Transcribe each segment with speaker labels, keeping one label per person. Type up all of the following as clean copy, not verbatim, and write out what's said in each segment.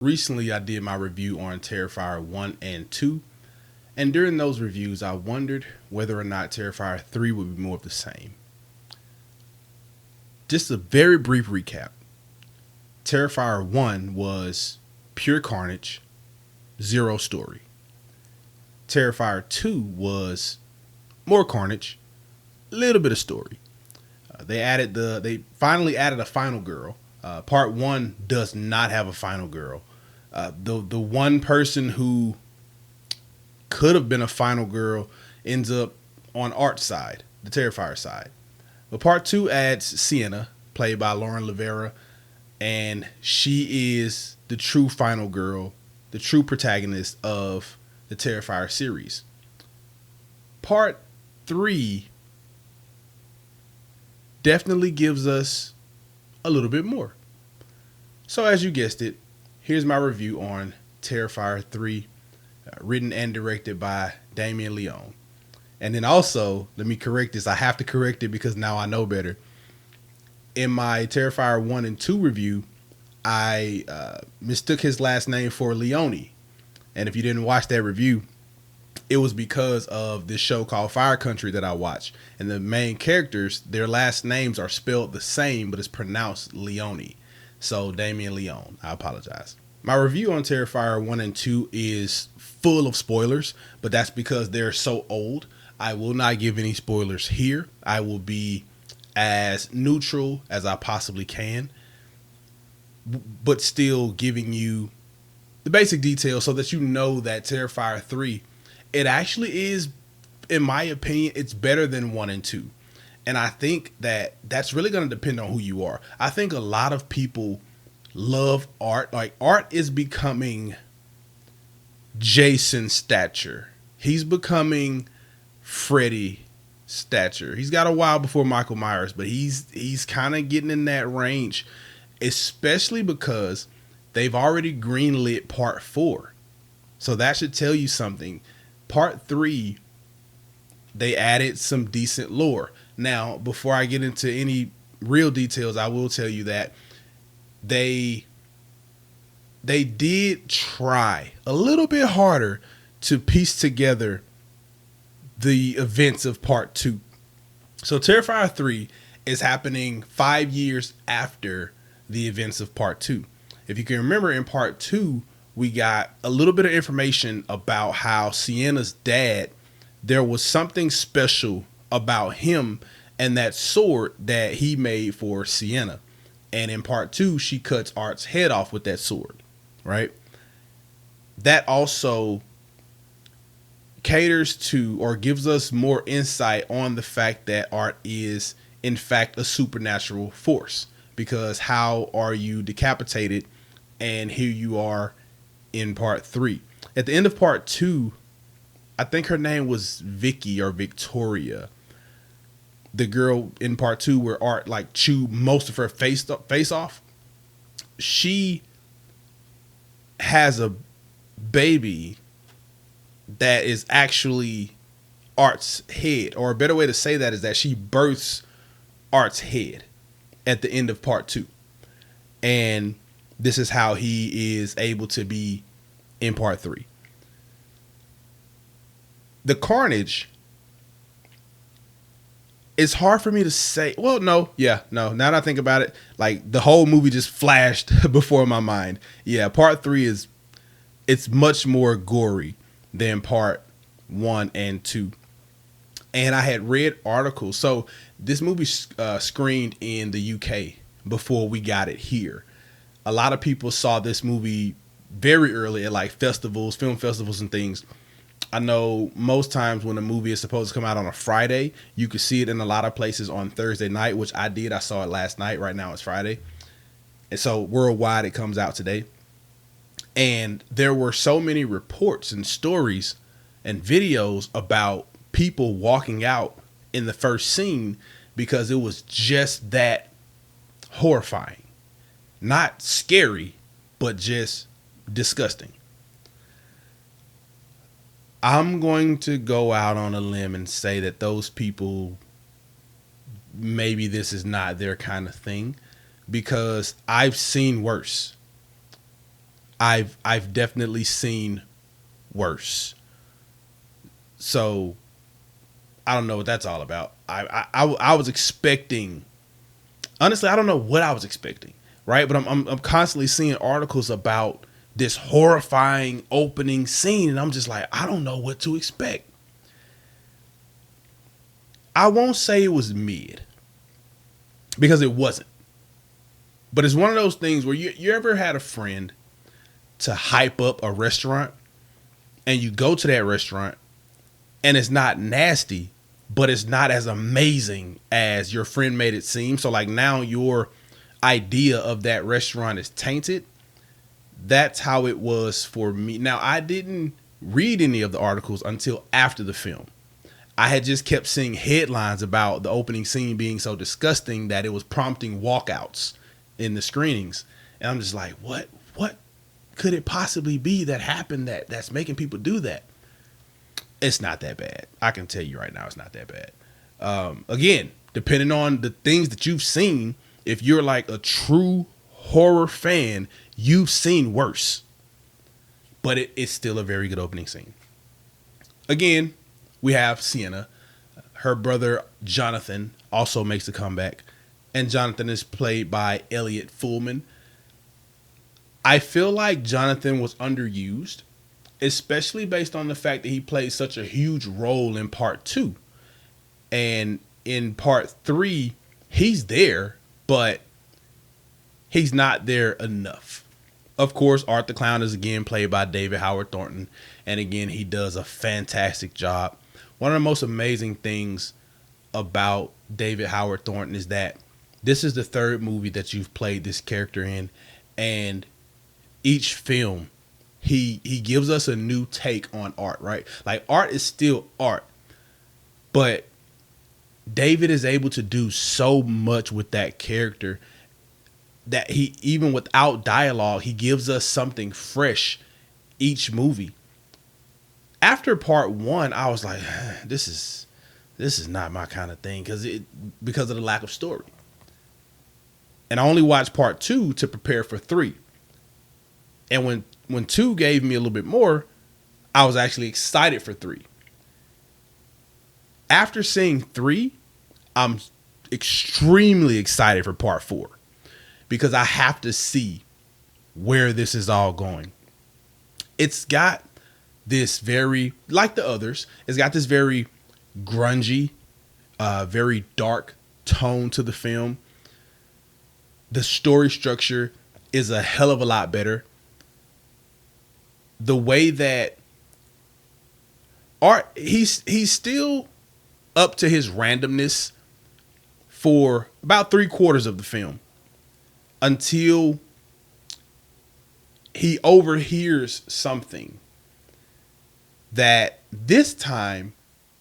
Speaker 1: Recently, I did my review on Terrifier 1 and 2, and during those reviews, I wondered whether or not Terrifier 3 would be more of the same. Just a very brief recap. Terrifier 1 was pure carnage, zero story. Terrifier 2 was more carnage, little bit of story. They finally added a final girl. Part 1 does not have a final girl. The one person who could have been a final girl ends up on Art's side, the Terrifier side. But part 2 adds Sienna, played by LaVera, and she is the true final girl, the true protagonist of the Terrifier series. Part 3 definitely gives us a little bit more. So as you guessed it, here's my review on Terrifier 3, written and directed by Damien Leone. And then also, let me correct this. I have to correct it because now I know better. In my Terrifier 1 and 2 review, I mistook his last name for Leone. And if you didn't watch that review, it was because of this show called Fire Country that I watched. And the main characters, their last names are spelled the same, but it's pronounced Leone. So Damien Leone, I apologize. My review on Terrifier 1 and 2 is full of spoilers, but that's because they're so old. I will not give any spoilers here. I will be as neutral as I possibly can, but still giving you the basic details so that you know that Terrifier 3, it actually is, in my opinion, it's better than 1 and 2. And I think that that's really going to depend on who you are. I think a lot of people love Art. Like, Art is becoming Jason stature. He's becoming Freddy stature. He's got a while before Michael Myers, but he's kind of getting in that range, especially because they've already greenlit part 4. So that should tell you something. Part 3, they added some decent lore. Now, before I get into any real details, I will tell you that they did try a little bit harder to piece together the events of part 2. So Terrifier 3 is happening 5 years after the events of part 2. If you can remember, in part 2, we got a little bit of information about how Sienna's dad, there was something special about him and that sword that he made for Sienna. And in part 2, she cuts Art's head off with that sword, right? That also caters to or gives us more insight on the fact that Art is, in fact, a supernatural force. Because how are you decapitated? And here you are in part 3. At the end of part 2, I think her name was Vicky or Victoria. The girl in part 2 where Art like chewed most of her face off. She has a baby that is actually Art's head. Or a better way to say that is that she births Art's head at the end of part 2. And this is how he is able to be in part 3. The carnage, it's hard for me to say. Well, no. Now that I think about it, like the whole movie just flashed before my mind. Yeah, part 3 it's much more gory than part 1 and 2. And I had read articles. So this movie screened in the UK before we got it here. A lot of people saw this movie very early at like festivals, film festivals and things. I know most times when a movie is supposed to come out on a Friday, you could see it in a lot of places on Thursday night, which I did. I saw it last night. Right now it's Friday. And so worldwide it comes out today. And there were so many reports and stories and videos about people walking out in the first scene because it was just that horrifying. Not scary, but just disgusting. I'm going to go out on a limb and say that those people, maybe this is not their kind of thing, because I've seen worse. I've definitely seen worse. So I don't know what that's all about. I was expecting, honestly, I don't know what I was expecting, right? But I'm constantly seeing articles about this horrifying opening scene, and I'm just like, I don't know what to expect. I won't say it was mid, because it wasn't. But it's one of those things where you ever had a friend to hype up a restaurant, and you go to that restaurant and it's not nasty, but it's not as amazing as your friend made it seem. So like now your idea of that restaurant is tainted. That's how it was for me. Now, I didn't read any of the articles until after the film. I had just kept seeing headlines about the opening scene being so disgusting that it was prompting walkouts in the screenings. And I'm just like, what could it possibly be that happened that's making people do that? It's not that bad. I can tell you right now, it's not that bad. Again, depending on the things that you've seen, if you're like a true horror fan, you've seen worse. But it's still a very good opening scene. Again, we have Sienna. Her brother, Jonathan, also makes a comeback. And Jonathan is played by Elliot Fullman. I feel like Jonathan was underused, especially based on the fact that he played such a huge role in part 2. And in part 3, he's there, but he's not there enough. Of course, Art the Clown is again played by David Howard Thornton. And again, he does a fantastic job. One of the most amazing things about David Howard Thornton is that this is the third movie that you've played this character in. And each film, he gives us a new take on Art, right? Like, Art is still Art. But David is able to do so much with that character that he, even without dialogue, he gives us something fresh each movie. After part 1, I was like, this is not my kind of thing because of the lack of story. And I only watched part 2 to prepare for 3. And when 2 gave me a little bit more, I was actually excited for 3. After seeing 3, I'm extremely excited for part 4 because I have to see where this is all going. It's got this very, like the others, it's got this very grungy, very dark tone to the film. The story structure is a hell of a lot better. The way that Art, he's still up to his randomness for about 3/4 of the film until he overhears something that this time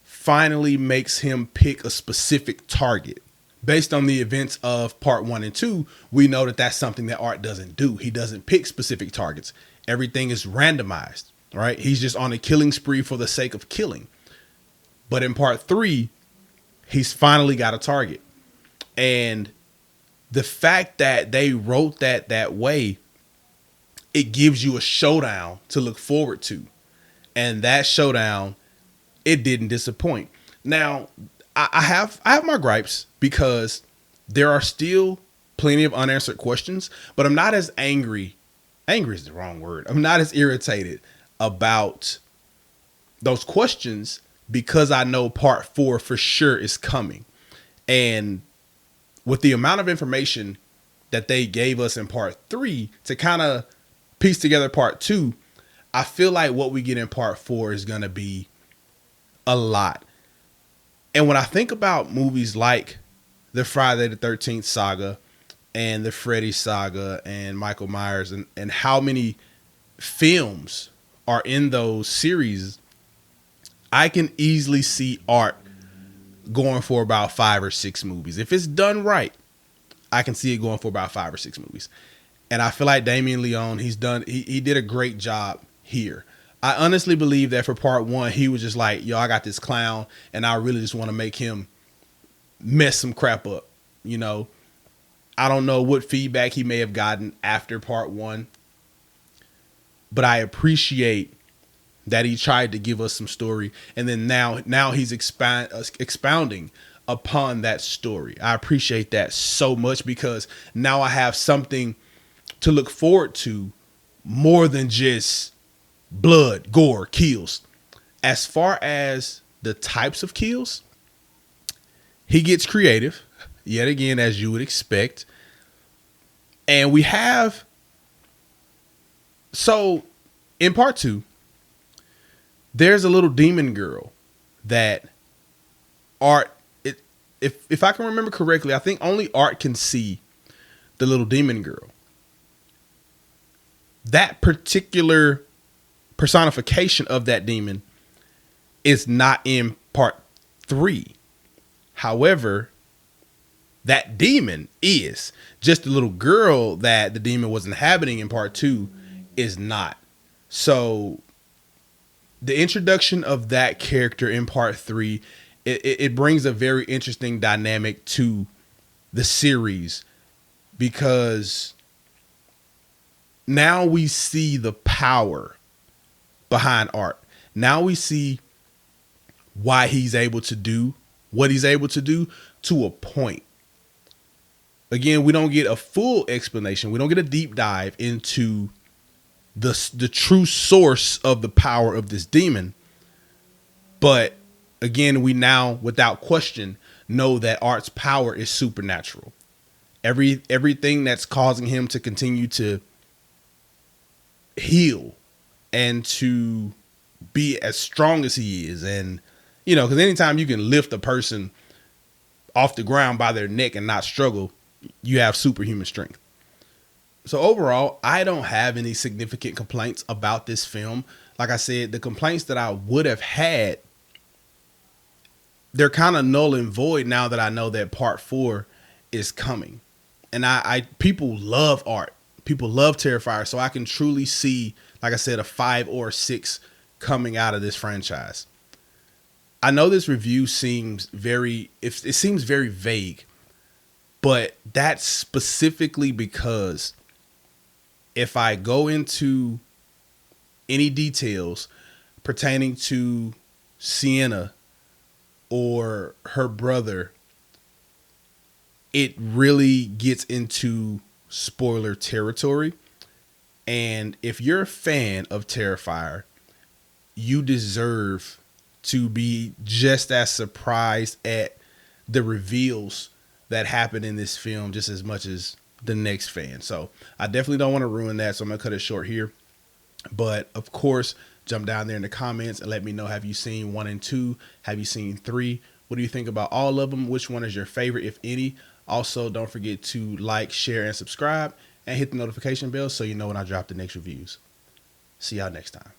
Speaker 1: finally makes him pick a specific target. Based on the events of part 1 and 2, we know that that's something that Art doesn't do. He doesn't pick specific targets. Everything is randomized, right? He's just on a killing spree for the sake of killing. But in part 3, he's finally got a target. And the fact that they wrote that way, it gives you a showdown to look forward to. And that showdown, it didn't disappoint. Now, I have my gripes because there are still plenty of unanswered questions, but I'm not as angry. Angry is the wrong word. I'm not as irritated about those questions because I know part 4 for sure is coming. And with the amount of information that they gave us in part 3 to kind of piece together part 2, I feel like what we get in part 4 is going to be a lot. And when I think about movies like the Friday the 13th saga and the Freddy saga and Michael Myers and how many films are in those series, I can easily see Art going for about 5 or 6 movies. If it's done right, I can see it going for about 5 or 6 movies. And I feel like Damien Leone, he did a great job here. I honestly believe that for part 1, he was just like, yo, I got this clown and I really just want to make him mess some crap up. You know, I don't know what feedback he may have gotten after part 1, but I appreciate that he tried to give us some story, and then now he's expounding upon that story. I appreciate that so much, because now I have something to look forward to more than just blood, gore, kills. As far as the types of kills, he gets creative, yet again, as you would expect. And we have, so in part 2, there's a little demon girl that Art, if I can remember correctly, I think only Art can see the little demon girl. That particular personification of that demon is not in part 3. However, that demon is. Just the little girl that the demon was inhabiting in part 2 is not. So the introduction of that character in part 3, it brings a very interesting dynamic to the series, because now we see the power behind Art. Now we see why he's able to do what he's able to do, to a point. Again, we don't get a full explanation. We don't get a deep dive into the true source of the power of this demon. But again, we now, without question, know that Art's power is supernatural. Everything that's causing him to continue to heal and to be as strong as he is, and because anytime you can lift a person off the ground by their neck and not struggle, you have superhuman strength. So overall, I don't have any significant complaints about this film. Like I said, the complaints that I would have had, they're kind of null and void now that I know that part 4 is coming. And people love Art. People love Terrifier. So I can truly see, like I said, a 5 or 6 coming out of this franchise. I know this review seems very vague, but that's specifically because if I go into any details pertaining to Sienna or her brother, it really gets into spoiler territory. And if you're a fan of Terrifier, you deserve to be just as surprised at the reveals that happen in this film just as much as the next fan. So I definitely don't want to ruin that, so I'm gonna cut it short here. But of course, jump down there in the comments and let me know, have you seen 1 and 2? Have you seen 3? What do you think about all of them? Which one is your favorite, if any? Also, don't forget to like, share, and subscribe, and hit the notification bell so you know when I drop the next reviews. See y'all next time.